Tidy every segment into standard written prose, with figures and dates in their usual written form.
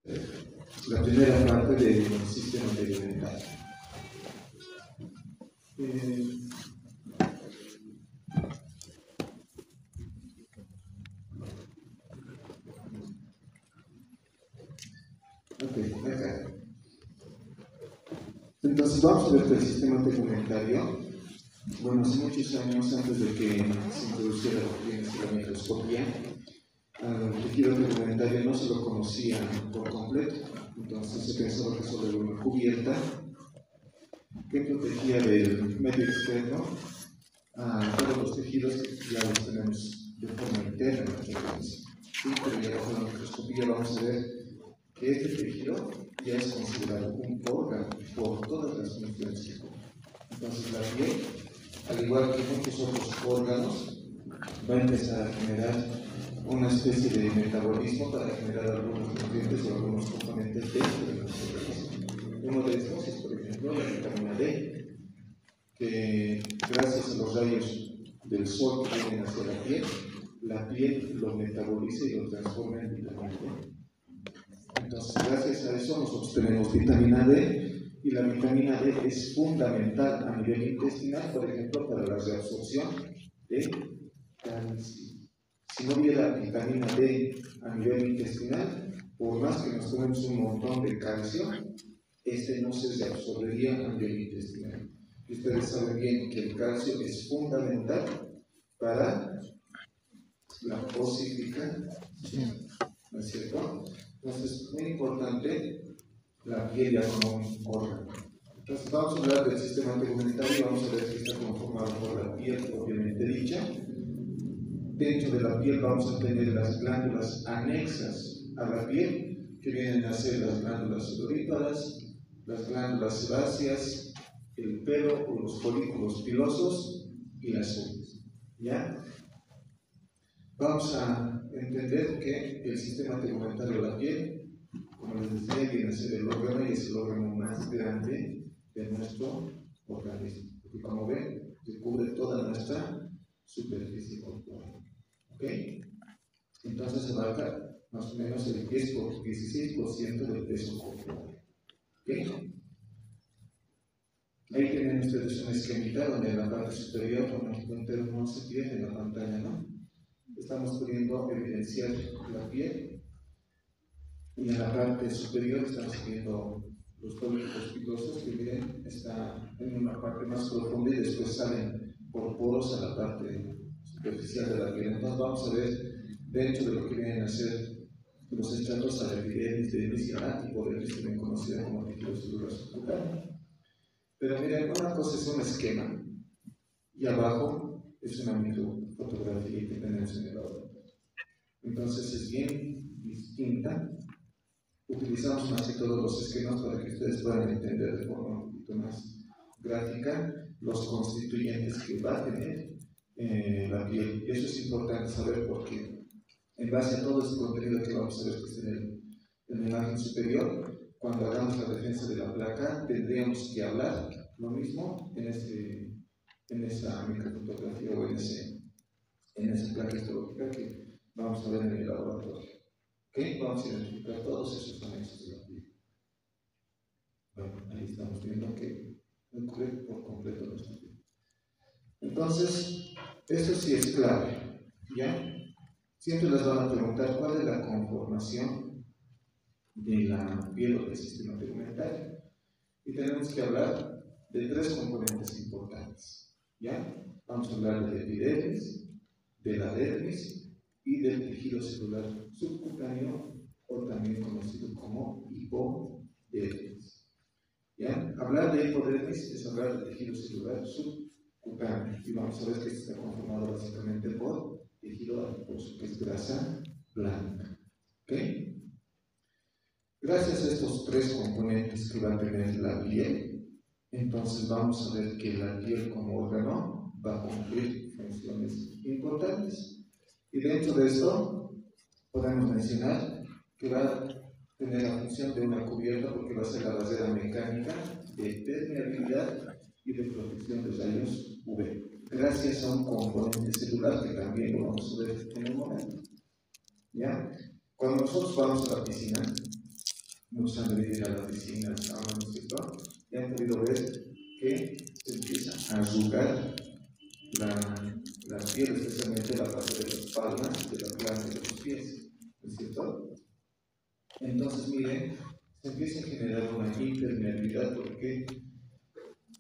la primera parte del sistema tegumentario. Acá. Entonces vamos a ver que el sistema tegumentario, bueno, hace muchos años antes de que se introduciera la microscopía, al tejido tegumentario no se lo conocía por completo. Entonces se pensaba que solo era una cubierta que protegía del medio externo a todos los tejidos que ya los tenemos de forma interna. ¿Sí? Pero ya bajo la microscopía vamos a ver que este tejido ya es considerado un órgano por todas las funciones que cumple. Entonces la piel, al igual que muchos otros órganos, va a empezar a generar una especie de metabolismo para generar algunos nutrientes o algunos componentes dentro de nuestro organismo. Uno de estos es, por ejemplo, la vitamina D, que gracias a los rayos del sol que vienen hacia la piel lo metaboliza y lo transforma en vitamina D. Entonces, gracias a eso nosotros tenemos vitamina D, y la vitamina D es fundamental a nivel intestinal, por ejemplo, para la reabsorción de calcio. Si no hubiera vitamina D a nivel intestinal, por más que nos tomemos un montón de calcio, este no se reabsorbería a nivel intestinal. Y ustedes saben bien que el calcio es fundamental para la osificación, ¿no es cierto? Entonces, es muy importante la piel ya como un órgano. Entonces, vamos a hablar del sistema tegumentario, vamos a ver que está conformado por la piel propiamente dicha. Dentro de la piel vamos a tener las glándulas anexas a la piel, que vienen a ser las glándulas sudoríparas, las glándulas sebáceas, el pelo o los folículos pilosos y las uñas. ¿Ya? Vamos a entender que el sistema tegumentario de la piel, como les decía, viene a ser el órgano y es el órgano más grande de nuestro organismo. Porque como ven, cubre toda nuestra superficie corporal. ¿Ok? Entonces abarca más o menos el 16% del peso corporal. ¿Ok? Ahí tienen ustedes un esquemita donde en la parte superior, no se pierde en la pantalla, ¿no? Estamos pudiendo evidenciar la piel, y en la parte superior estamos viendo los folículos pilosos, que miren, está en una parte más profunda y después salen por poros a la parte superficial de la piel. Entonces vamos a ver dentro de lo que vienen a ser los estratos a la epidermis, dermis y anaquipodermis, también conocida como tejido celular subcutáneo. Pero miren, una cosa es un esquema y abajo es una microfotografía que tenemos en el laboratorio. Entonces es bien distinta. Utilizamos más que todos los esquemas para que ustedes puedan entender de forma un poquito más gráfica los constituyentes que va a tener la piel. Y eso es importante saber porque en base a todo este contenido que vamos a ver que está en la imagen superior, cuando hagamos la defensa de la placa, tendríamos que hablar lo mismo en esa microfotografía o en esa placa histológica que vamos a ver en el laboratorio. ¿Okay? Vamos a identificar todos esos anexos de la piel. Bueno, ahí estamos viendo que cubre por completo nuestra piel. Entonces, esto sí es clave, ¿ya? Siempre les van a preguntar cuál es la conformación de la piel o del sistema tegumentario. Y tenemos que hablar de tres componentes importantes, ¿ya? Vamos a hablar de la epidermis, de la dermis y del tejido celular subcutáneo, o también conocido como hipodermis. ¿Ya? Hablar de hipodermis es hablar del tejido celular subcutáneo, y vamos a ver que está conformado básicamente por tejido adiposo, que es grasa blanca. ¿Ok? Gracias a estos tres componentes que va a tener la piel, entonces vamos a ver que la piel como órgano va a cumplir funciones importantes. Y dentro de esto podemos mencionar que va a tener la función de una cubierta, porque va a ser la barrera mecánica de permeabilidad y de protección de rayos UV, gracias a un componente celular que también lo vamos a ver en un momento. ¿Ya? Cuando nosotros vamos a la piscina, Entonces, miren, se empieza a generar una impermeabilidad porque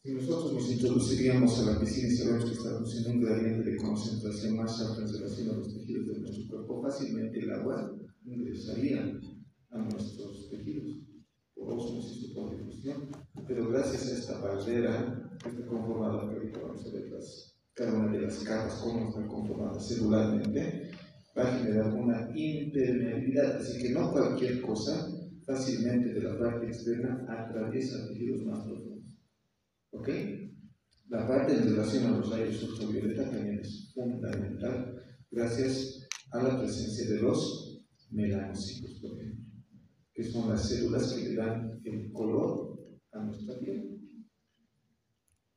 si nosotros nos introduciríamos a la piscina y sabemos que estamos en un gradiente de concentración más alto en relación a los tejidos de nuestro cuerpo, fácilmente el agua ingresaría a nuestros tejidos por osmosis o por difusión. Pero gracias a esta barrera que está conformada, que ahorita vamos a ver cada una de las capas, cómo están conformadas celularmente, va a generar una impermeabilidad. Así que no cualquier cosa fácilmente de la parte externa atraviesa tejidos más profundos. ¿Ok? La parte en relación a los rayos ultravioleta también es fundamental gracias a la presencia de los melanocitos, por ejemplo, que son las células que le dan el color a nuestra piel.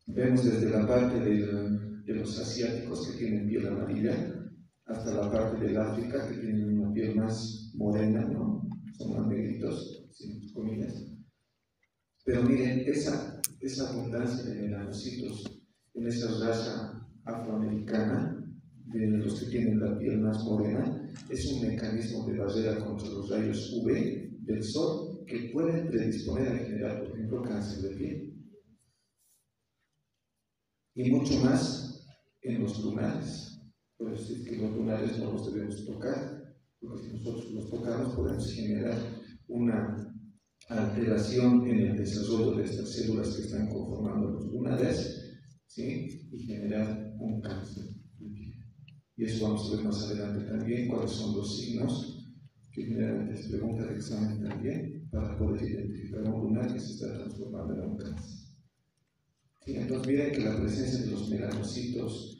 Vemos desde la parte de los asiáticos que tienen piel amarilla hasta la parte del África que tienen una piel más morena, ¿no? Son más negritos, sin comillas. Pero miren, esa abundancia de melanocitos en esa raza afroamericana, de los que tienen la piel más morena, es un mecanismo de barrera contra los rayos UV del sol que pueden predisponer a generar, por ejemplo, cáncer de piel. Y mucho más en los lunares. Por eso es que los lunares no los debemos tocar, porque si nosotros los tocamos podemos generar una alteración en el desarrollo de estas células que están conformando los lunares, ¿sí? Y generar un cáncer de piel. Y eso vamos a ver más adelante también, cuáles son los signos que generalmente es pregunta de examen también, para poder identificar un lunar que se está transformando en un cáncer. ¿Sí? Entonces miren que la presencia de los melanocitos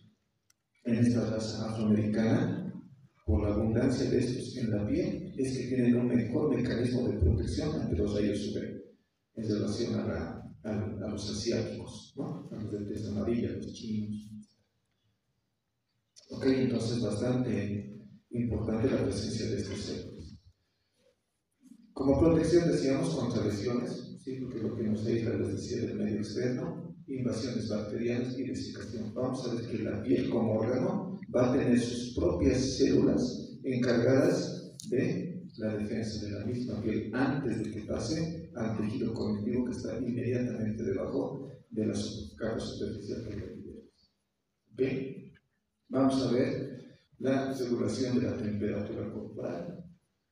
en esta raza afroamericana, por la abundancia de estos en la piel, es que tienen un mejor mecanismo de protección ante los rayos UV en relación a los asiáticos, ¿no? A los de tez amarilla, los chinos. Ok, entonces bastante importante la presencia de estas células. Como protección decíamos contra lesiones, ¿sí? Porque lo que nos aísla, les decía, del medio externo, invasiones bacterianas y desecación. Vamos a ver que la piel como órgano va a tener sus propias células encargadas de la defensa de la misma piel antes de que pase al tejido conectivo que está inmediatamente debajo de la capa superficial que es la epidermis. Bien, vamos a ver la regulación de la temperatura corporal.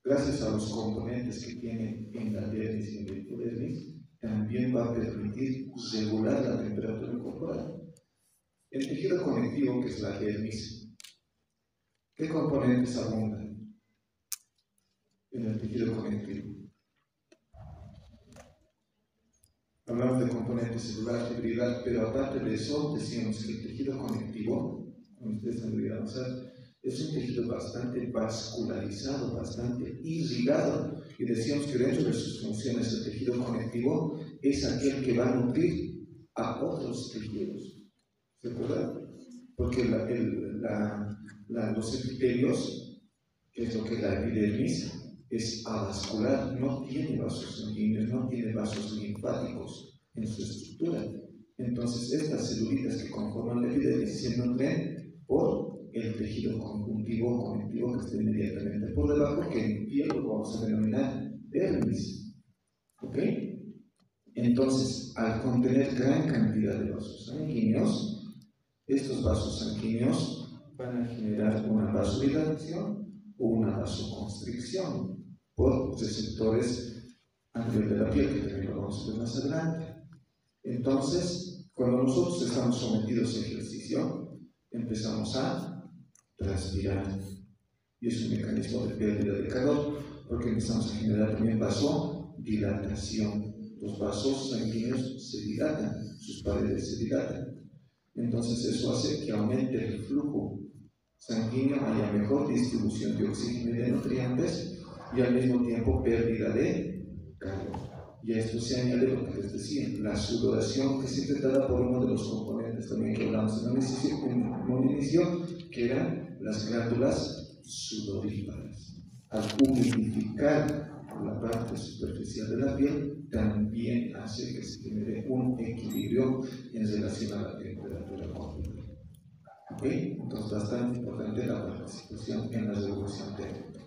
Gracias a los componentes que tiene en la dermis y en la epidermis, también va a permitir regular la temperatura corporal. El tejido conectivo, que es la dermis, ¿qué componentes abundan en el tejido conectivo? Hablamos de componentes celular, fibrilar, pero aparte de eso, decíamos que el tejido conectivo, como ustedes han debido avanzar, es un tejido bastante vascularizado, bastante irrigado. Y decíamos que dentro de sus funciones el tejido conectivo es aquel que va a nutrir a otros tejidos. ¿Se acuerdan? Porque los epitelios, que es lo que es la epidermis, es avascular, no tiene vasos sanguíneos, no tiene vasos linfáticos en su estructura. Entonces, estas celulitas que conforman la epidermis se nutren por el tejido conjuntivo conectivo que está inmediatamente por debajo, que en piel lo vamos a denominar dermis. ¿Ok? Entonces, al contener gran cantidad de vasos sanguíneos, estos vasos sanguíneos van a generar una vasodilatación o una vasoconstricción por receptores a nivel de la piel, que también lo vamos a ver más adelante. Entonces, cuando nosotros estamos sometidos a ejercicio, empezamos a transpirar, y es un mecanismo de pérdida de calor, porque empezamos a generar también vasodilatación. Los vasos sanguíneos se dilatan, sus paredes se dilatan. Entonces eso hace que aumente el flujo sanguíneo, haya mejor distribución de oxígeno y de nutrientes, y al mismo tiempo pérdida de calor. Y a esto se añade lo que les decía, la sudoración, que es interpretada por uno de los componentes también que hablamos en un inicio, que eran las glándulas sudoríparas. Al humidificar la parte superficial de la piel, también hace que se genere un equilibrio en relación a la temperatura corporal. ¿Ok? Entonces, bastante importante la participación en la regulación térmica.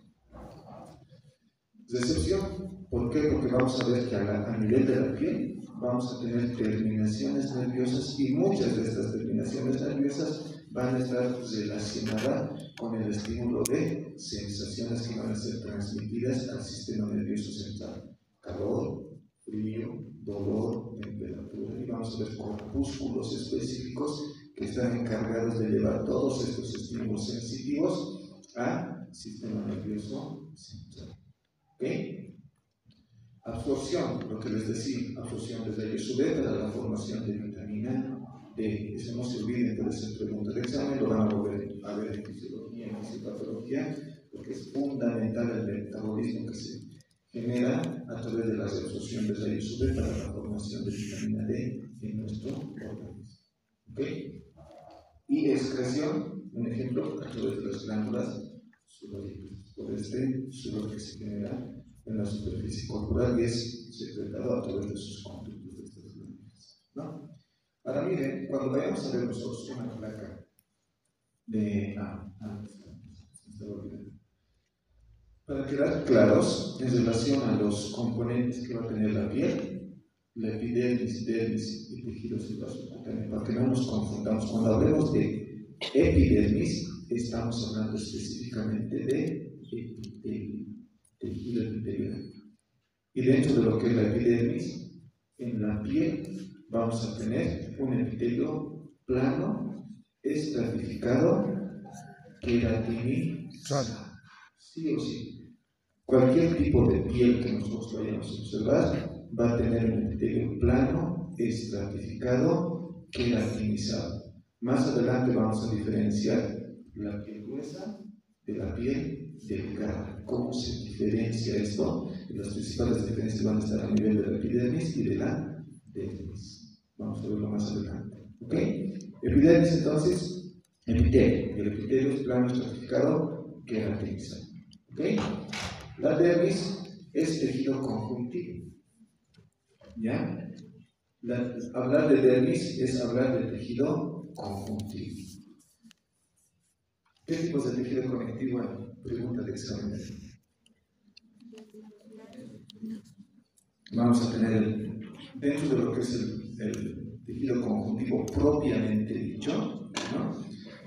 Recepción, ¿por qué? Porque vamos a ver que a nivel de la piel vamos a tener terminaciones nerviosas y muchas de estas terminaciones nerviosas van a estar relacionadas con el estímulo de sensaciones que van a ser transmitidas al sistema nervioso central. Calor, frío, dolor, temperatura, y vamos a ver corpúsculos específicos que están encargados de llevar todos estos estímulos sensitivos al sistema nervioso central. ¿Ok? Absorción, lo que les decía, absorción de rayos UV para la formación de vitamina D. Eso no se olviden, puede ser pregunta de examen, lo van a volver a ver en fisiología, en fisiopatología, porque es fundamental el metabolismo que se genera a través de la absorción de rayos UV para la formación de vitamina D en nuestro organismo. ¿Ok? Y excreción, un ejemplo, a través de las glándulas sudoríparas, por este sudor que se genera en la superficie corporal y es secretado a través de sus conductos de estas glándulas, ¿no? Ahora miren, cuando vayamos a ver nosotros una placa de... para quedar claros en relación a los componentes que va a tener la piel, la epidermis, dermis y tejido celular subcutáneo, para que no nos confundamos. Cuando hablemos de epidermis, estamos hablando específicamente de epitelio, tejido epitelial. Y dentro de lo que es la epidermis, en la piel vamos a tener un epitelio plano, estratificado, queratinizado. Sí o sí. Cualquier tipo de piel que nosotros vayamos a observar va a tener un epitelio plano, estratificado, queratinizado. Más adelante vamos a diferenciar la piel gruesa de la piel delgada. ¿Cómo se diferencia esto? Las principales diferencias van a estar a nivel de la epidermis y de la dermis. Vamos a verlo más adelante. ¿Ok? Epidermis entonces, epitelio. El epitelio es plano, estratificado, queratinizado. ¿Ok? La dermis es tejido conjuntivo. ¿Ya? Hablar de dermis es hablar de tejido conjuntivo. ¿Qué tipos de tejido conectivo hay? Pregunta de examen. Vamos a tener dentro de lo que es el tejido conjuntivo propiamente dicho, ¿no?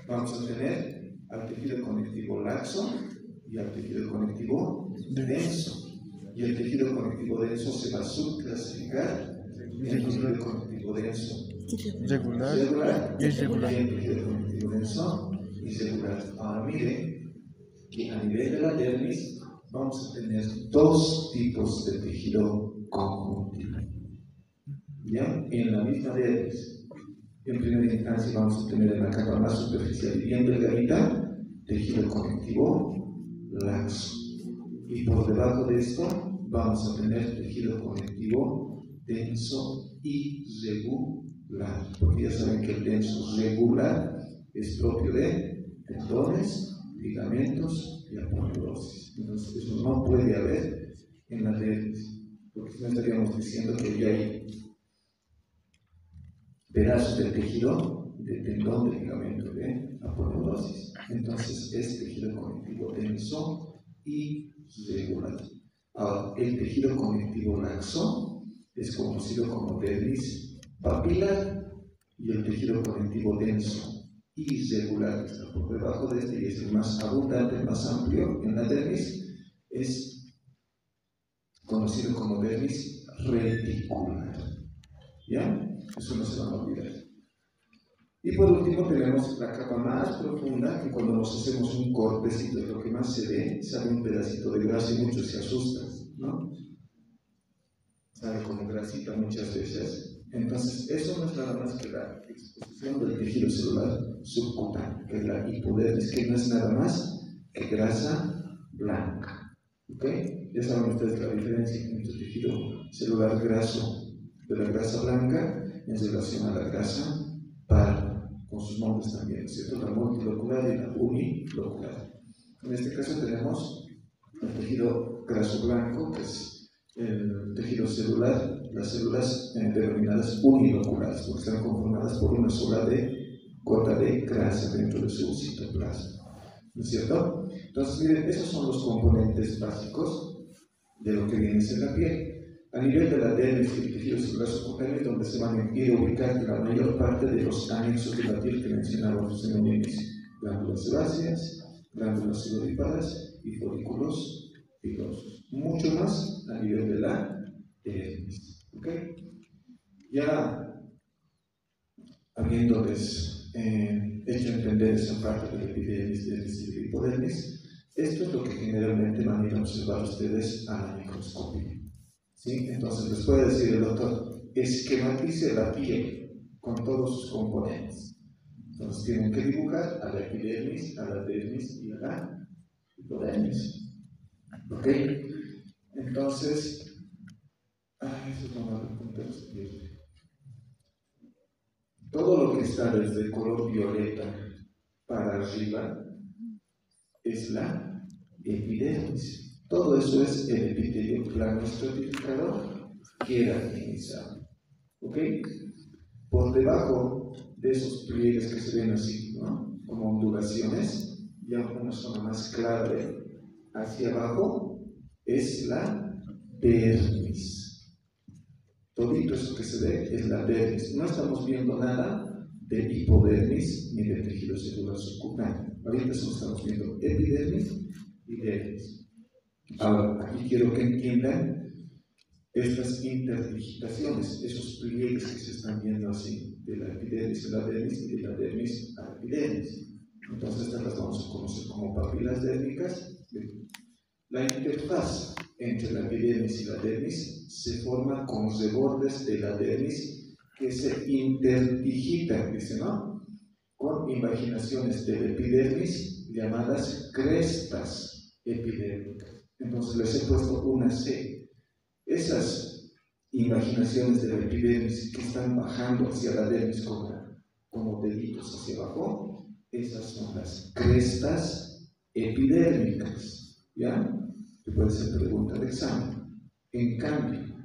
Vamos a tener al tejido conectivo laxo y al tejido conectivo denso. Y el tejido conectivo denso se va a subclasificar en el tejido conectivo denso regular y irregular. Y el tejido conectivo denso irregular. Ahora miren que a nivel de la dermis vamos a tener dos tipos de tejido conjuntivo. ¿Ya? En la misma dermis, en primera instancia vamos a tener en la capa más superficial y bien delgadita tejido conectivo laxo. Y por debajo de esto vamos a tener tejido conectivo denso y regular. Porque ya saben que el denso regular es propio de tendones, ligamentos y aponeurosis. Entonces eso no puede haber en la dermis, porque si no estaríamos diciendo que ya hay pedazos de tejido, de tendón, de ligamento, de aponeurosis. Entonces es tejido conectivo denso y regular. Ahora, el tejido conectivo laxo es conocido como dermis papilar y el tejido conectivo denso irregular, que está por debajo de este y es el más abundante, el más amplio en la dermis, es conocido como dermis reticular. ¿Ya? Eso no se van a olvidar. Y por último tenemos la capa más profunda, que cuando nos hacemos un cortecito, lo que más se ve, sale un pedacito de grasa y muchos se asustan, ¿no? Sale como grasita muchas veces. Entonces, eso no es nada más que la exposición del tejido celular subcutáneo, que es la hipodermis, que no es nada más que grasa blanca. ¿Ok? Ya saben ustedes la diferencia entre el tejido celular graso de la grasa blanca en relación a la grasa parda, con sus nombres también, ¿cierto? La multilocular y la unilocular. En este caso tenemos el tejido graso blanco, que es el tejido celular, las células denominadas uniloculares, porque están conformadas por una sola gota de grasa dentro de su citoplasma, ¿no es cierto? Entonces, miren, esos son los componentes básicos de lo que viene a ser la piel. A nivel de la dermis y el tejido celular subcutáneo, donde se van a ir a ubicar la mayor parte de los anexos de la piel que mencionábamos en un inicio: glándulas sebáceas, glándulas sudoríparas y folículos pilosos. Mucho más a nivel de la dermis. ¿Okay? Ya habiéndoles hecho entender esa parte de la epidermis, dermis y hipodermis, esto es lo que generalmente van a ir a observar ustedes a la microscopía. ¿Sí? Entonces les puede decir el doctor: esquematice la piel con todos sus componentes. Entonces tienen que dibujar a la epidermis, a la dermis y a la hipodermis. ¿Ok? Entonces, eso es lo malo, punteros. Todo lo que está desde el color violeta para arriba es la epidermis. Todo eso es el epitelio plano estratificado queratinizado. ¿Ok? Por debajo de esos pliegues que se ven así, ¿no?, como ondulaciones, ya una zona más clara hacia abajo es la dermis. Todito eso que se ve es la dermis. No estamos viendo nada de hipodermis ni de tejido celular subcutáneo. Ahorita solo estamos viendo epidermis y dermis. Ahora, aquí quiero que entiendan estas interdigitaciones, esos pliegues que se están viendo así, de la epidermis a la dermis y de la dermis a la epidermis. Entonces, estas las vamos a conocer como papilas dérmicas. La interfaz entre la epidermis y la dermis se forma con rebordes de la dermis que se interdigitan, dice, ¿no?, con invaginaciones de la epidermis llamadas crestas epidérmicas. Entonces les he puesto una C. Esas invaginaciones de la epidermis que están bajando hacia la dermis como deditos hacia abajo, esas son las crestas epidérmicas. ¿Ya? Que puede ser pregunta de examen. En cambio,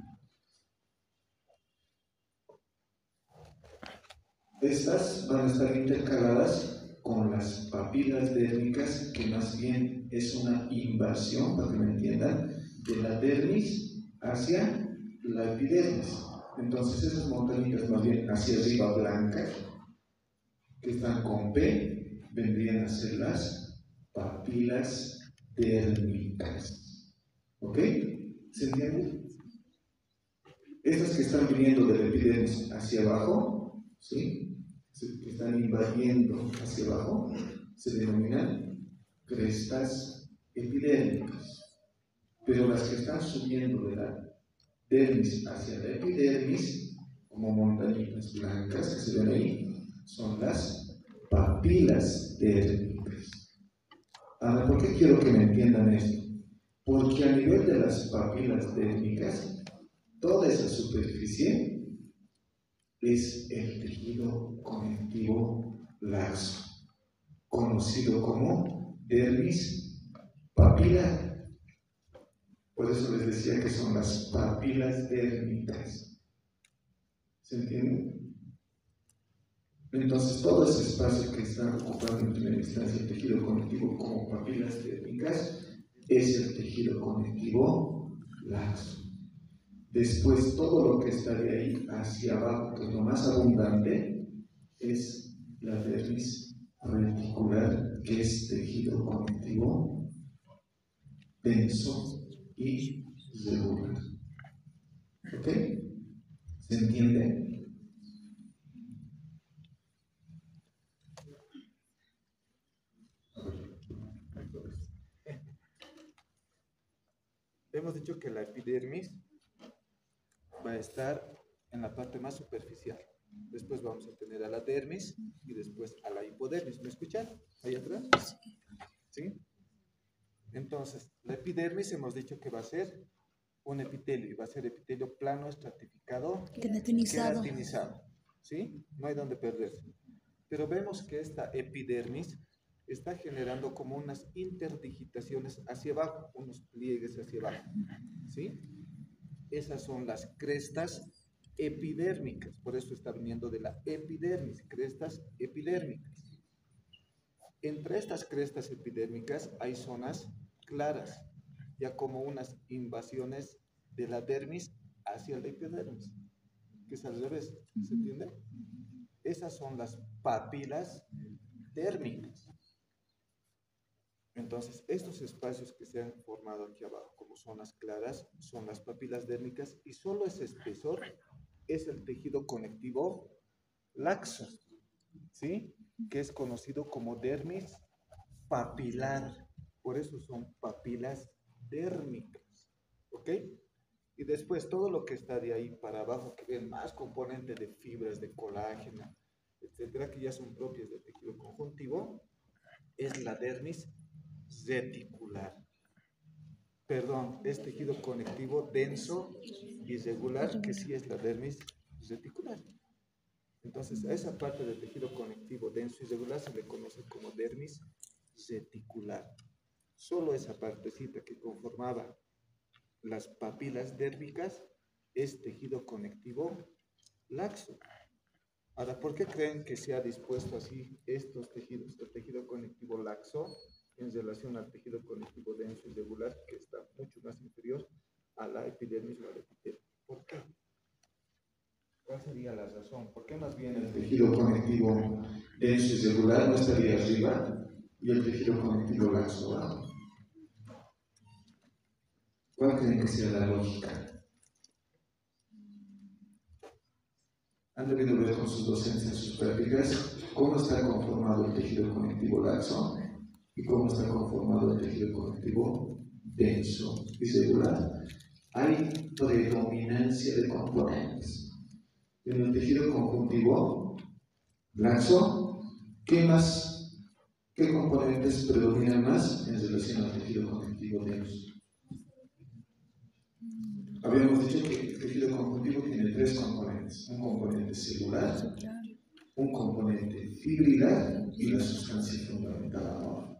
estas van a estar intercaladas con las papilas dérmicas, que más bien es una invasión, para que me entiendan, de la dermis hacia la epidermis. Entonces esas montañitas más bien hacia arriba blancas, que están con P, vendrían a ser las papilas dérmicas. ¿Ok? ¿Se entiende? Estas que están viniendo de la epidermis hacia abajo, ¿sí?, que están invadiendo hacia abajo, se denominan crestas epidérmicas. Pero las que están subiendo de la dermis hacia la epidermis, como montañitas blancas que se ven ahí, son las papilas dérmicas. Ahora, ¿por qué quiero que me entiendan esto? Porque a nivel de las papilas dérmicas, toda esa superficie es el tejido conectivo laxo, conocido como dermis papilar. Por eso les decía que son las papilas dérmicas. ¿Se entiende? Entonces, todo ese espacio que está ocupando en primera instancia el tejido conectivo como papilas dérmicas es el tejido conectivo laxo. Después, todo lo que está de ahí hacia abajo, que es lo más abundante, es la dermis reticular, que es tejido conectivo denso y regular. ¿Ok? ¿Se entiende? Hemos dicho que la epidermis va a estar en la parte más superficial. Después vamos a tener a la dermis y después a la hipodermis. ¿Me escuchan? ¿Ahí atrás? ¿Sí? Entonces, la epidermis hemos dicho que va a ser un epitelio, y va a ser epitelio plano, estratificado, queratinizado. ¿Sí? No hay donde perderse. Pero vemos que esta epidermis está generando como unas interdigitaciones hacia abajo, unos pliegues hacia abajo. ¿Sí? Esas son las crestas epidérmicas, por eso está viniendo de la epidermis, crestas epidérmicas. Entre estas crestas epidérmicas hay zonas claras, ya como unas invasiones de la dermis hacia la epidermis, que es al revés, ¿se entiende? Esas son las papilas dérmicas. Entonces, estos espacios que se han formado aquí abajo, como zonas claras, son las papilas dérmicas y solo ese espesor es el tejido conectivo laxo, ¿sí? Que es conocido como dermis papilar. Por eso son papilas dérmicas, ¿ok? Y después todo lo que está de ahí para abajo, que ven más componente de fibras, de colágeno, etcétera, que ya son propias del tejido conjuntivo, es la dermis reticular. Perdón, es tejido conectivo denso y regular, que sí es la dermis reticular. Entonces, a esa parte del tejido conectivo denso y regular se le conoce como dermis reticular. Solo esa partecita que conformaba las papilas dérmicas es tejido conectivo laxo. Ahora, ¿por qué creen que se ha dispuesto así estos tejidos, el tejido conectivo laxo en relación al tejido conectivo denso y regular, que está mucho más inferior a la epidermis o al epitelio? ¿Por qué? ¿Cuál sería la razón? ¿Por qué más bien el tejido conectivo denso y regular no estaría arriba y el tejido conectivo laxo abajo? ¿Cuál creen que sea la lógica? Han debido ver con sus docencias, sus prácticas, cómo está conformado el tejido conectivo laxo y cómo está conformado el tejido conectivo denso y regular. Hay predominancia de componentes. En el tejido conjuntivo laxo, ¿qué componentes predominan más en relación al tejido conjuntivo denso? Habíamos dicho que el tejido conjuntivo tiene tres componentes: un componente celular, un componente fibrilar y la sustancia fundamental amorfa.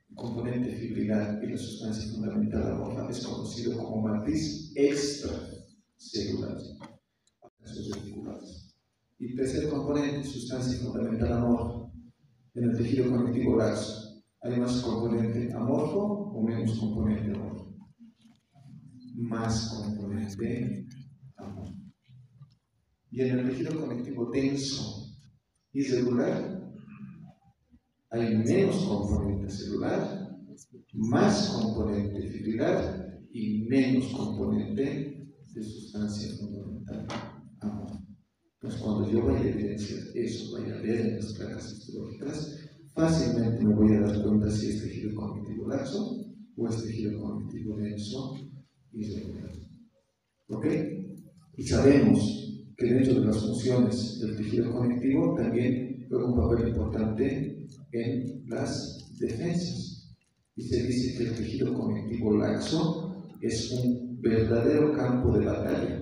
El componente fibrilar y la sustancia fundamental amorfa es conocido como matriz extracelular. Y tercer componente, sustancia fundamental amorfa. En el tejido conectivo laxo, ¿hay más componente amorfo o menos componente amorfo? Más componente amorfo. Y en el tejido conectivo denso y regular, hay menos componente celular, más componente fibrilar y menos componente de sustancia fundamental amorfa. Entonces, cuando yo vaya a evidenciar eso, vaya a ver en las placas histológicas, fácilmente me voy a dar cuenta si es tejido conectivo laxo o es tejido conectivo denso y regular. ¿Ok? Y sabemos que dentro de las funciones del tejido conectivo también juega un papel importante en las defensas. Y se dice que el tejido conectivo laxo es un verdadero campo de batalla.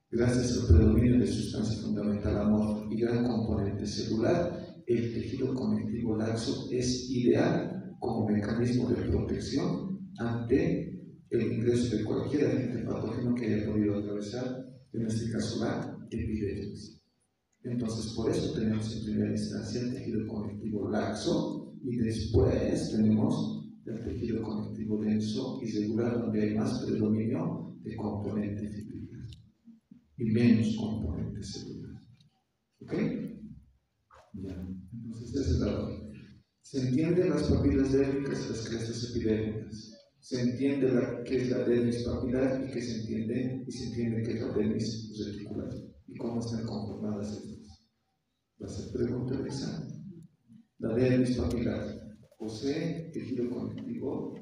Gracias al predominio de sustancia fundamental amorfa y gran componente celular, el tejido conectivo laxo es ideal como mecanismo de protección ante el ingreso de cualquier agente patógeno que haya podido atravesar, en este caso la epidermis. Entonces, por eso tenemos en primera instancia el tejido conectivo laxo y después tenemos el tejido conectivo denso y regular, donde hay más predominio de componente fibrilar y menos componente celular. ¿Ok? Ya. Entonces, esa es la lógica. Se entienden las papilas dérmicas y las crestas epidérmicas. Se entiende qué es la dermis papilar y se entiende qué es la dermis reticular y cómo están conformadas estas. Va a ser pregunta de examen. La dermis papilar posee tejido conectivo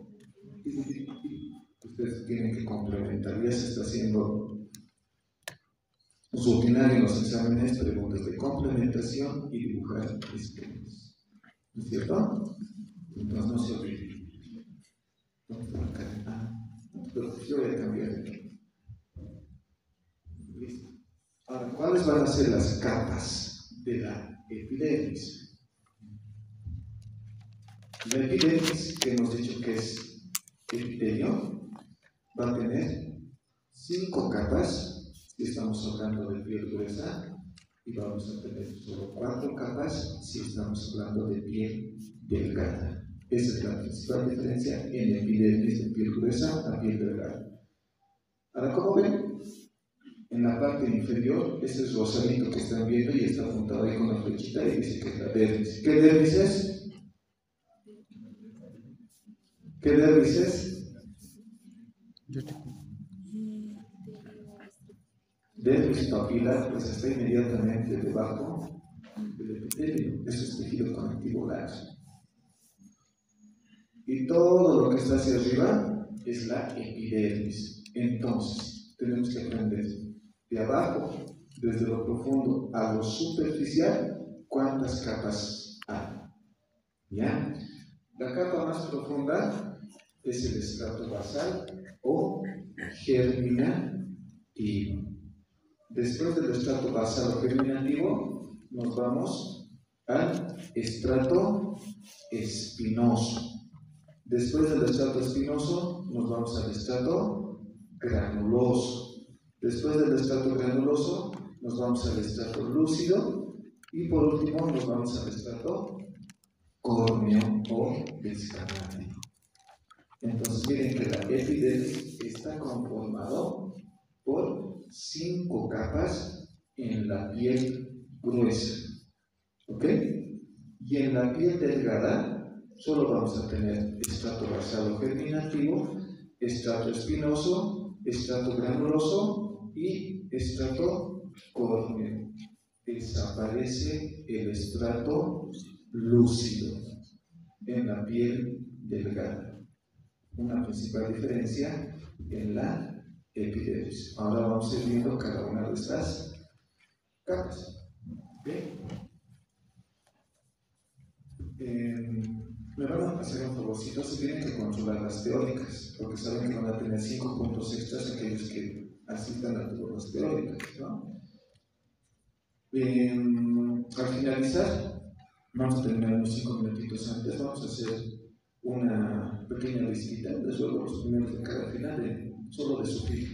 y ustedes tienen que complementar. Ya se está haciendo rutinario en los exámenes preguntas de complementación y dibujar esquemas. ¿No es cierto? Entonces no se olviden. Pero yo voy a cambiar aquí. Listo. Ahora, ¿cuáles van a ser las capas de la epidermis? La epidermis, que hemos dicho que es epitelio, va a tener 5 capas, si estamos hablando de piel gruesa, y vamos a tener solo 4 capas si estamos hablando de piel delgada. Esa es la principal diferencia en epidermis de piel gruesa a piel delgada. Ahora, como ven, en la parte inferior, ese es rosadito que están viendo y está apuntado ahí con la flechita y dice que es la dermis. ¿Qué dermis es? ¿Qué dermis es? Dermis papilar, pues está inmediatamente debajo del epitelio. Eso es tejido conectivo laxo. Y todo lo que está hacia arriba es la epidermis. Entonces, tenemos que aprender de abajo, desde lo profundo a lo superficial, cuántas capas hay. ¿Ya? La capa más profunda es el estrato basal o germinativo. Después del estrato basal o germinativo, nos vamos al estrato espinoso. Después del estrato espinoso, nos vamos al estrato granuloso. Después del estrato granuloso, nos vamos al estrato lúcido. Y por último, nos vamos al estrato córneo o escamático. Entonces, miren que la epidermis está conformado por 5 capas en la piel gruesa. ¿Ok? Y en la piel delgada, solo vamos a tener estrato basal o germinativo, estrato espinoso, estrato granuloso y estrato córneo. Desaparece el estrato lúcido en la piel delgada. Una principal diferencia en la epidermis. Ahora vamos a ir viendo cada una de estas capas. ¿Okay? Me van a hacer un favorcito, si tienen que controlar las teóricas, porque saben que van a tener 5 puntos extras aquellos que asistan a todas las teóricas, ¿no? Al finalizar, vamos a terminar unos 5 minutitos antes, vamos a hacer una pequeña listita, les luego los primeros de cada final, solo de su fila.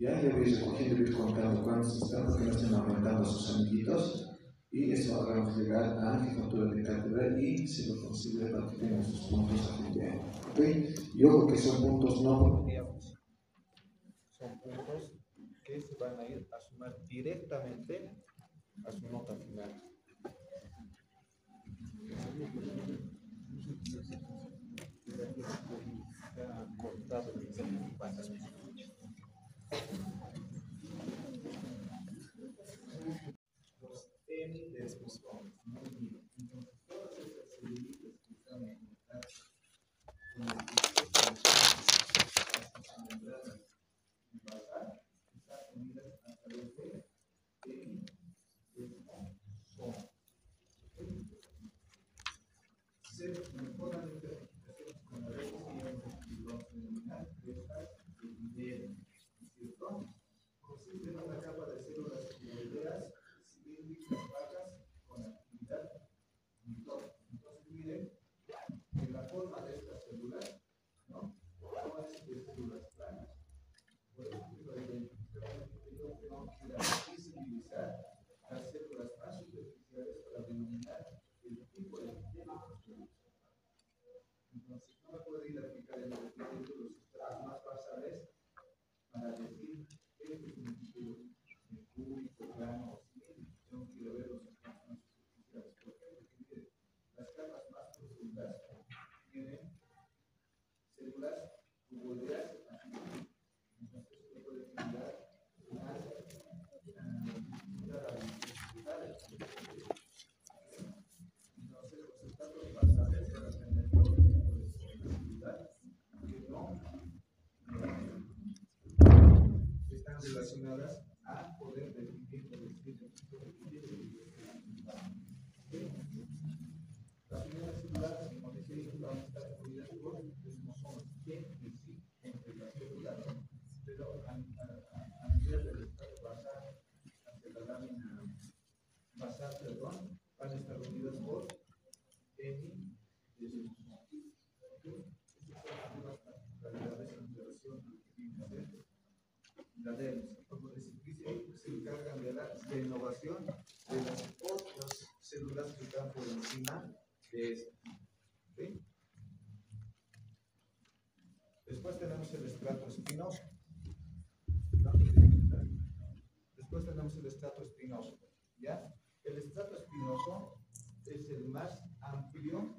Ya voy recogiendo y ir contando cuántos están, porque no estén aumentando a sus amiguitos. Y eso hagamos llegar a jefatura de cátedra y se lo considera para que tengan sus puntos a fin de año. ¿Okay? Y ojo que son puntos no. Son puntos que se van a ir a sumar directamente a su nota final. Relacionadas a poder definir o decir las primeras células, como decía, van a estar unidas por desmosomas, que en sí, entre las células, pero a nivel del estado basal, hacia la lámina basal, perdón, van a estar unidas por hemi y desmosomas. Estas son las particularidades en relación a lo que viene a ser la dermis. Como les dice, se encargan de la renovación de las otras células que están por encima de esta. ¿Sí? tenemos el estrato espinoso, ¿ya? El estrato espinoso es el más amplio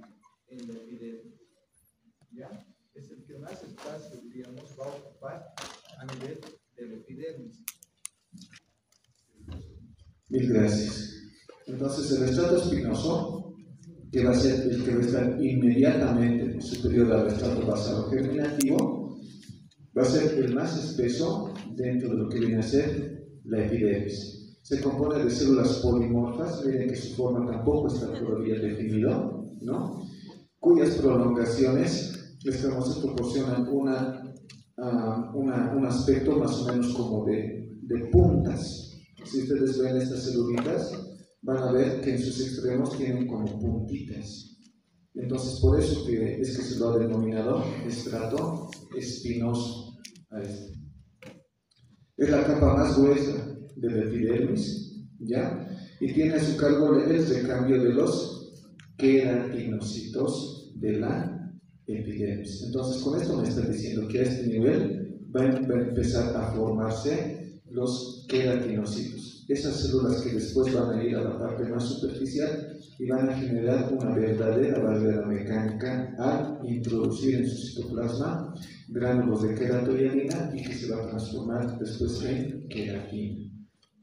en la epidermis, ¿ya? Es el que más espacio, digamos, va a ocupar a nivel de la epidermis. Mil gracias. Entonces, el estrato espinoso, que va a ser el que va a estar inmediatamente superior al estrato basal germinativo, va a ser el más espeso dentro de lo que viene a ser la epidermis. Se compone de células polimorfas, miren que su forma tampoco está todavía definido, ¿no? Cuyas prolongaciones les proporcionan un aspecto más o menos como de puntas. Si ustedes ven estas celulitas, van a ver que en sus extremos tienen como puntitas. Entonces, por eso que se lo ha denominado estrato espinoso a este. Es la capa más gruesa de la epidermis, ¿ya? Y tiene a su cargo el recambio de los queratinocitos de la epidermis. Entonces, con esto me está diciendo que a este nivel va a empezar a formarse los queratinocitos. Esas células que después van a ir a la parte más superficial y van a generar una verdadera barrera mecánica al introducir en su citoplasma gránulos de queratohialina y que se va a transformar después en queratina.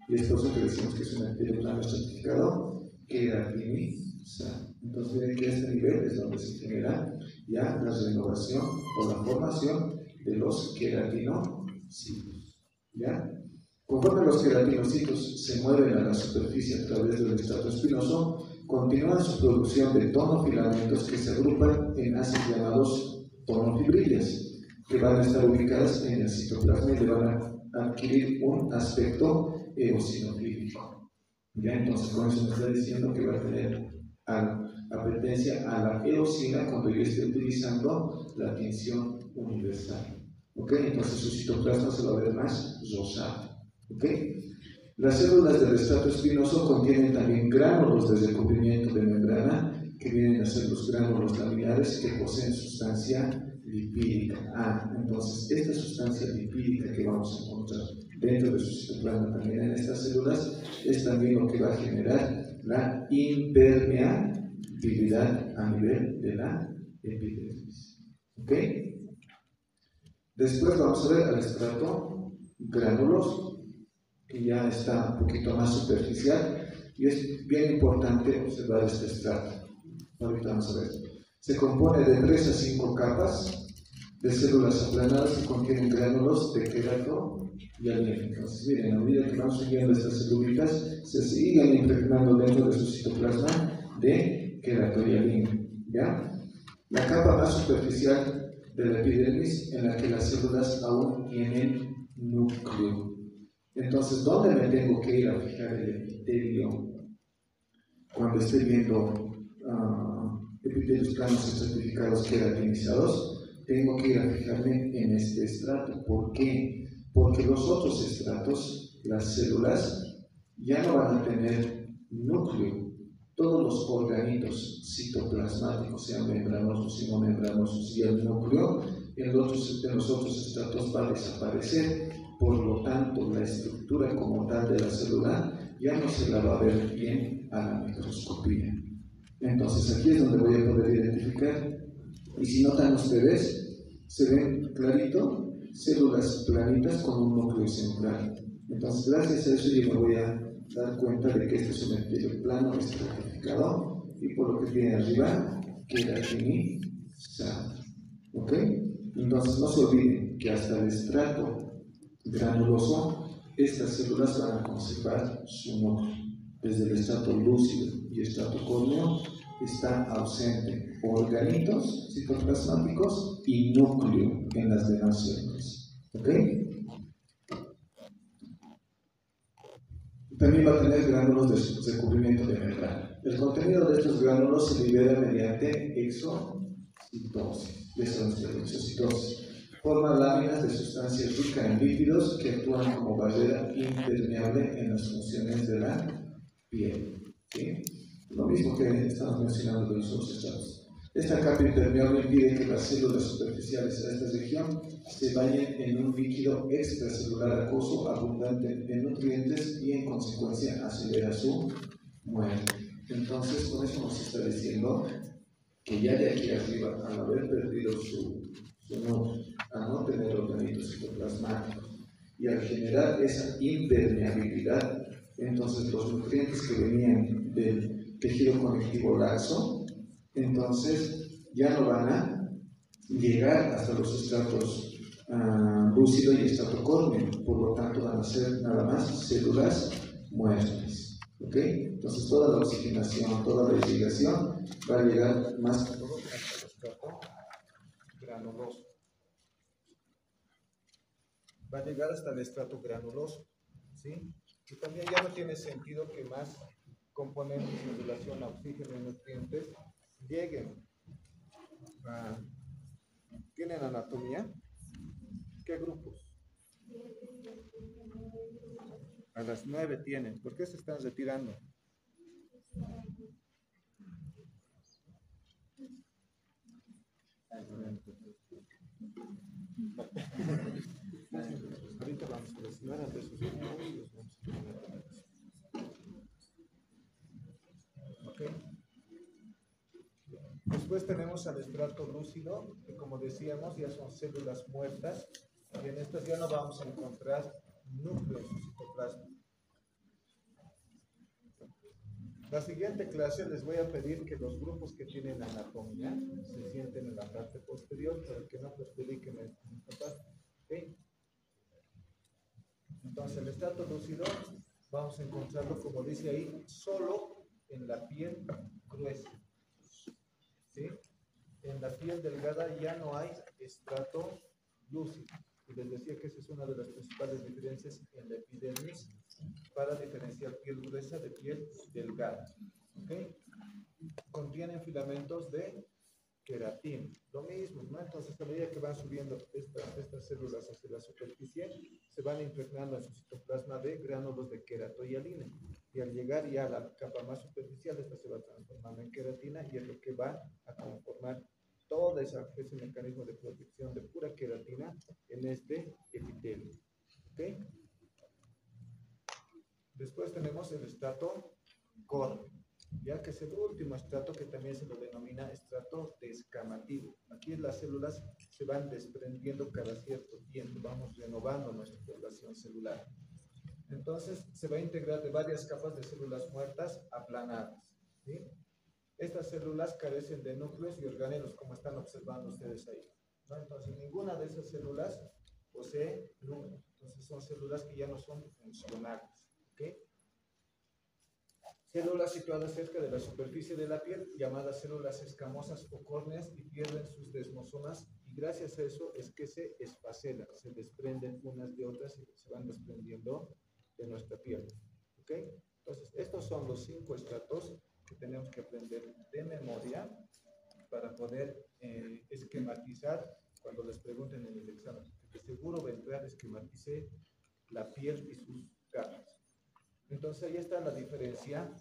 Y es por eso que decimos que es un epitelio certificado queratinizado. Entonces miren que este nivel es donde se genera ya la renovación o la formación de los queratinocitos. ¿Ya? Conforme los queratinocitos se mueven a la superficie a través del estrato espinoso, continúan su producción de tonofilamentos que se agrupan en haces llamados tonofibrillas, que van a estar ubicadas en el citoplasma y le van a adquirir un aspecto eosinofílico. ¿Ya? Entonces, con eso me está diciendo que va a tener apetencia a la eosina cuando yo esté utilizando la tinción universal. ¿Ok? Entonces, su citoplasma se va a ver más rosado. ¿Ok? Las células del estrato espinoso contienen también gránulos de recubrimiento de membrana, que vienen a ser los gránulos laminares que poseen sustancia lipídica. Entonces, esta sustancia lipídica que vamos a encontrar dentro de su citoplasma también en estas células es también lo que va a generar la impermeabilidad a nivel de la epidermis. ¿Ok? Después vamos a ver al estrato granuloso, que ya está un poquito más superficial, y es bien importante observar este estrato. Ahorita vamos a ver. Se compone de 3 a 5 capas de células aplanadas que contienen gránulos de queratohialina. Entonces, miren, a medida que van subiendo estas celulitas, se siguen impregnando dentro de su citoplasma de queratohialina. ¿Ya? La capa más superficial de la epidermis, en la que las células aún tienen núcleo. Entonces, ¿dónde me tengo que ir a fijar el epitelio cuando esté viendo epitelios planos estratificados queratinizados? Tengo que ir a fijarme en este estrato. ¿Por qué? Porque los otros estratos, las células, ya no van a tener núcleo. Todos los organitos citoplasmáticos, sean membranosos y no membranosos, y el núcleo en los otros estratos va a desaparecer. Por lo tanto, la estructura como tal de la célula ya no se la va a ver bien a la microscopía. Entonces, aquí es donde voy a poder identificar. Y si notan ustedes, se ven clarito células planitas con un núcleo central. Entonces, gracias a eso yo me voy a dar cuenta de que este es un epitelio plano estratificado y por lo que tiene arriba queratinizado. ¿Ok? Entonces, no se olviden que hasta el estrato granuloso, estas células van a conservar su núcleo. Desde el estrato lúcido y estrato córneo está ausente organitos citoplasmáticos y núcleo en las demás células. ¿Ok? También va a tener gránulos de recubrimiento de membrana. El contenido de estos gránulos se libera mediante exocitosis. Exocitosis. Forma láminas de sustancia rica en lípidos que actúan como barrera impermeable en las funciones de la piel. ¿Sí? Lo mismo que estamos mencionando de los otros estratos. Esta capa impermeable impide que las células superficiales a esta región se bañen en un líquido extracelular acuoso abundante en nutrientes y en consecuencia acelera su muerte. Entonces, con eso nos está diciendo que ya de aquí arriba, al haber perdido su al no tener organitos citoplasmáticos y al generar esa impermeabilidad, entonces los nutrientes que venían del tejido conectivo laxo, entonces ya no van a llegar hasta los estratos lúcido y estrato córneo, por lo tanto van a ser nada más células muertas. ¿Ok? Entonces toda la oxigenación, toda la irrigación va a llegar más que todo hasta el estrato granuloso. Va a llegar hasta el estrato granuloso, ¿sí? Y también ya no tiene sentido que más componentes en relación a oxígeno y nutrientes lleguen. ¿Tienen anatomía? ¿Qué grupos? A las 9 tienen. ¿Por qué se están retirando? Ahorita vamos a resolver antes sus estudios. Ok. Después tenemos al estrato lúcido, que como decíamos ya son células muertas, y en estas ya no vamos a encontrar núcleos en citoplasma. La siguiente clase les voy a pedir que los grupos que tienen anatomía se sienten en la parte posterior para que no perjudiquen esta parte. ¿Okay? Entonces el estrato lúcido vamos a encontrarlo, como dice ahí, solo en la piel gruesa. ¿Sí? En la piel delgada ya no hay estrato lúcido. Y les decía que esa es una de las principales diferencias en la epidermis para diferenciar piel gruesa de piel delgada. ¿Okay? Contienen filamentos de queratina. Lo mismo, ¿no? Entonces, a medida que van subiendo estas células hacia la superficie, se van impregnando en su citoplasma de gránulos de queratohialina. Y al llegar ya a la capa más superficial, esta se va transformando en queratina y es lo que va a conformar todo ese mecanismo de protección de pura queratina en este epitelio. ¿Okay? Después tenemos el estrato córneo, ya que es el último estrato que también se lo denomina estrato descamativo. Aquí las células se van desprendiendo cada cierto tiempo, vamos renovando nuestra población celular. Entonces se va a integrar de varias capas de células muertas aplanadas. ¿Sí? Estas células carecen de núcleos y organelos, como están observando ustedes ahí, ¿no? Entonces ninguna de esas células posee núcleos. Entonces son células que ya no son funcionales. ¿Okay? Células situadas cerca de la superficie de la piel, llamadas células escamosas o córneas, y pierden sus desmosomas, y gracias a eso es que se esfacelan, se desprenden unas de otras y se van desprendiendo de nuestra piel. ¿Okay? Entonces, estos son los 5 estratos que tenemos que aprender de memoria para poder esquematizar cuando les pregunten en el examen. De seguro vendrá a esquematizar la piel y sus capas. Entonces ahí está la diferencia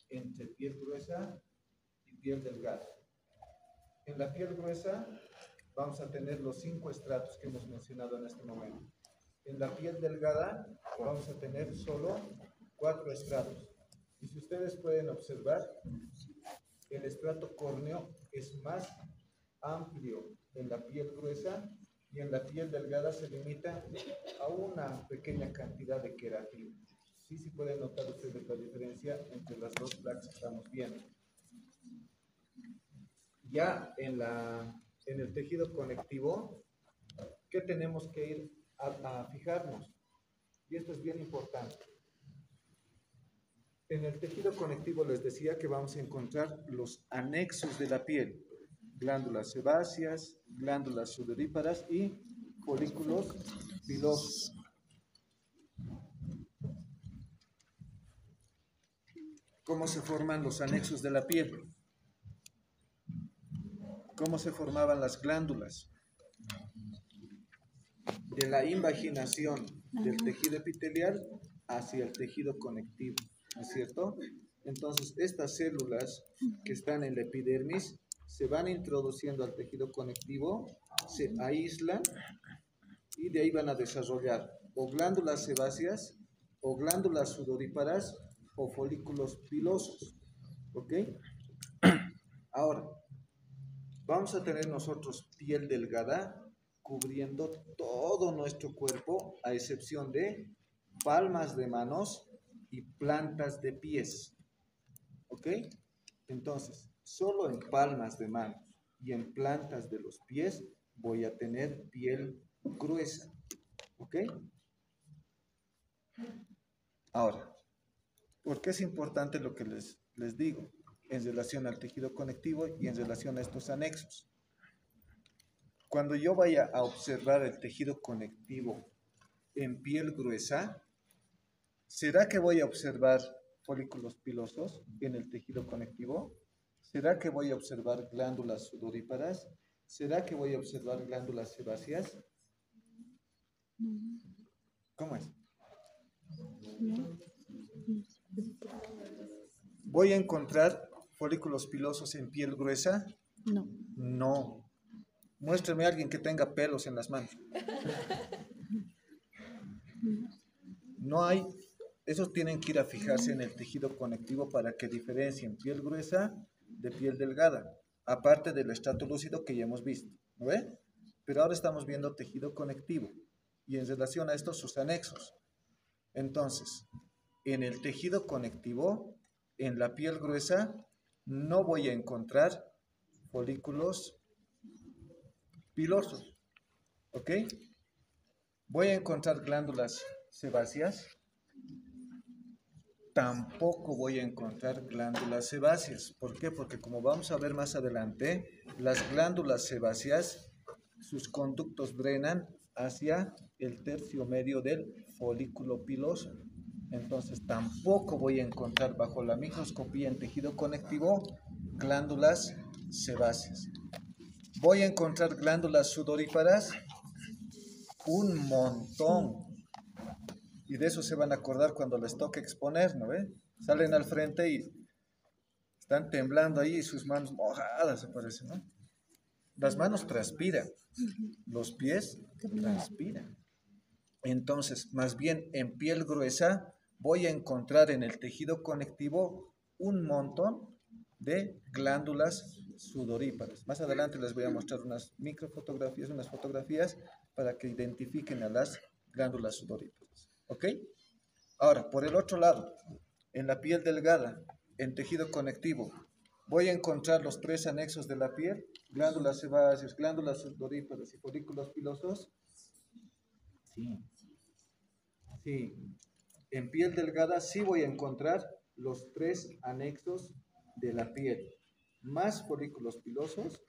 entre piel gruesa y piel delgada. En la piel gruesa vamos a tener los 5 estratos que hemos mencionado en este momento. En la piel delgada vamos a tener solo 4 estratos. Y si ustedes pueden observar, el estrato córneo es más amplio en la piel gruesa y en la piel delgada se limita a una pequeña cantidad de queratina. Sí pueden notar ustedes la diferencia entre las dos placas que estamos viendo. Ya en el tejido conectivo, ¿qué tenemos que ir a fijarnos? Y esto es bien importante. En el tejido conectivo les decía que vamos a encontrar los anexos de la piel, glándulas sebáceas, glándulas sudoríparas y folículos pilosos. ¿Cómo se forman los anexos de la piel? ¿Cómo se formaban las glándulas? De la invaginación del tejido epitelial hacia el tejido conectivo, ¿no es cierto? Entonces, estas células que están en la epidermis se van introduciendo al tejido conectivo, se aíslan y de ahí van a desarrollar o glándulas sebáceas, o glándulas sudoríparas, o folículos pilosos. ¿Ok? Ahora, vamos a tener nosotros piel delgada cubriendo todo nuestro cuerpo, a excepción de palmas de manos y plantas de pies. ¿Ok? Entonces, solo en palmas de manos y en plantas de los pies voy a tener piel gruesa. ¿Ok? Ahora, ¿por qué es importante lo que les digo en relación al tejido conectivo y en relación a estos anexos? Cuando yo vaya a observar el tejido conectivo en piel gruesa, ¿será que voy a observar folículos pilosos en el tejido conectivo? ¿Será que voy a observar glándulas sudoríparas? ¿Será que voy a observar glándulas sebáceas? ¿Cómo es? ¿Voy a encontrar folículos pilosos en piel gruesa? No. No. Muéstrame a alguien que tenga pelos en las manos. No hay. Esos tienen que ir a fijarse en el tejido conectivo para que diferencien piel gruesa de piel delgada, aparte del estrato lúcido que ya hemos visto, ¿no ve? Pero ahora estamos viendo tejido conectivo y en relación a estos sus anexos. Entonces, en el tejido conectivo, en la piel gruesa, no voy a encontrar folículos pilosos, ¿ok? Voy a encontrar glándulas sebáceas. Tampoco voy a encontrar glándulas sebáceas. ¿Por qué? Porque como vamos a ver más adelante, las glándulas sebáceas, sus conductos drenan hacia el tercio medio del folículo piloso. Entonces tampoco voy a encontrar bajo la microscopía en tejido conectivo glándulas sebáceas. Voy a encontrar glándulas sudoríparas, un montón. Y de eso se van a acordar cuando les toque exponer, ¿no ve? Salen al frente y están temblando ahí y sus manos mojadas, se parece, ¿no? Las manos transpiran, los pies transpiran. Entonces, más bien en piel gruesa voy a encontrar en el tejido conectivo un montón de glándulas sudoríparas. Más adelante les voy a mostrar unas microfotografías, unas fotografías para que identifiquen a las glándulas sudoríparas. ¿Ok? Ahora, por el otro lado, en la piel delgada, en tejido conectivo, voy a encontrar los tres anexos de la piel, glándulas sebáceas, glándulas sudoríparas y folículos pilosos. Sí. Sí. En piel delgada sí voy a encontrar los tres anexos de la piel, más folículos pilosos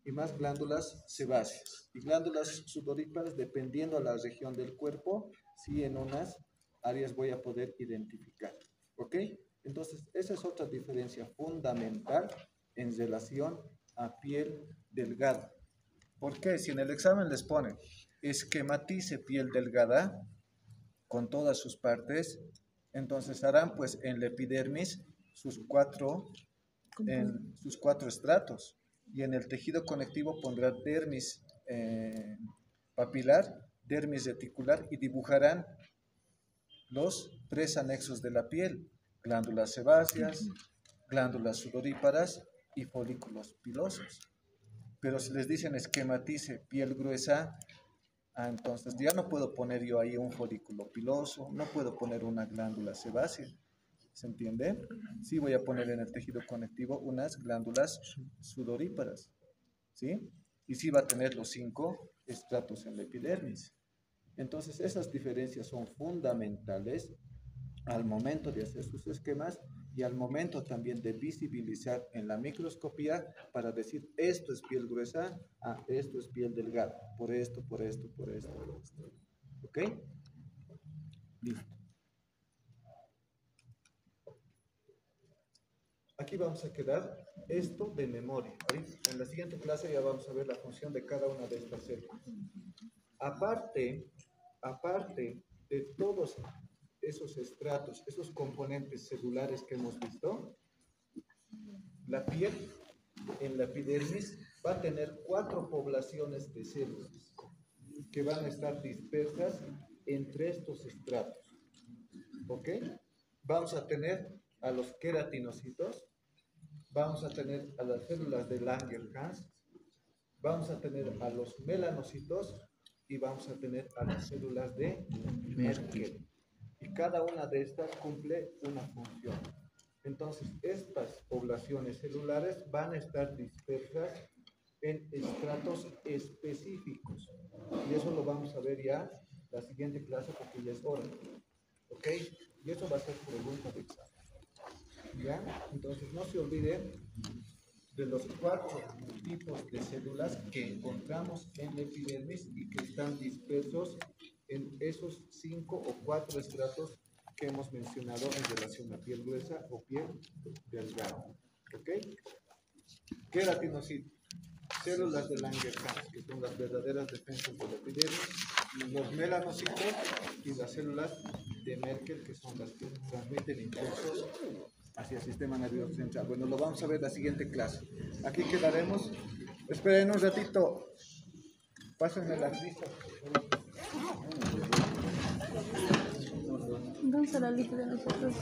y más glándulas sebáceas. Y glándulas sudoríparas, dependiendo a la región del cuerpo, sí en unas áreas voy a poder identificar. ¿Ok? Entonces, esa es otra diferencia fundamental en relación a piel delgada. ¿Por qué? Si en el examen les ponen esquematice piel delgada con todas sus partes, entonces harán pues en la epidermis sus cuatro estratos y en el tejido conectivo pondrá dermis papilar, dermis reticular y dibujarán los tres anexos de la piel, glándulas sebáceas, glándulas sudoríparas y folículos pilosos. Pero si les dicen esquematice piel gruesa, entonces ya no puedo poner yo ahí un folículo piloso, no puedo poner una glándula sebácea. ¿Se entiende? Sí voy a poner en el tejido conectivo unas glándulas sudoríparas, ¿sí? Y sí va a tener los 5 estratos en la epidermis. Entonces esas diferencias son fundamentales al momento de hacer sus esquemas y al momento también de visibilizar en la microscopía para decir esto es piel gruesa, esto es piel delgada, por esto, por esto, por esto, por esto. ¿Ok? Listo. Aquí vamos a quedar esto de memoria. En la siguiente clase ya vamos a ver la función de cada una de estas células. Aparte de todos esos estratos, esos componentes celulares que hemos visto, la piel en la epidermis va a tener 4 poblaciones de células que van a estar dispersas entre estos estratos. ¿Ok? Vamos a tener a los queratinocitos, vamos a tener a las células de Langerhans, vamos a tener a los melanocitos y vamos a tener a las células de Merkel. Y cada una de estas cumple una función. Entonces, estas poblaciones celulares van a estar dispersas en estratos específicos. Y eso lo vamos a ver ya la siguiente clase porque ya es hora. ¿Ok? Y eso va a ser pregunta de examen. ¿Ya? Entonces, no se olviden de los 4 tipos de células que encontramos en la epidermis y que están dispersos en esos 5 o 4 estratos que hemos mencionado en relación a piel gruesa o piel delgada. ¿Ok? Queratinocitos, células de Langerhans, que son las verdaderas defensas de la epidermis, los melanocitos y las células de Merkel, que son las que transmiten impulsos hacia el sistema nervioso central. Bueno, lo vamos a ver en la siguiente clase. Aquí quedaremos. Esperen un ratito. Pásenme las listas. ¿Dónde está la lista de nosotros?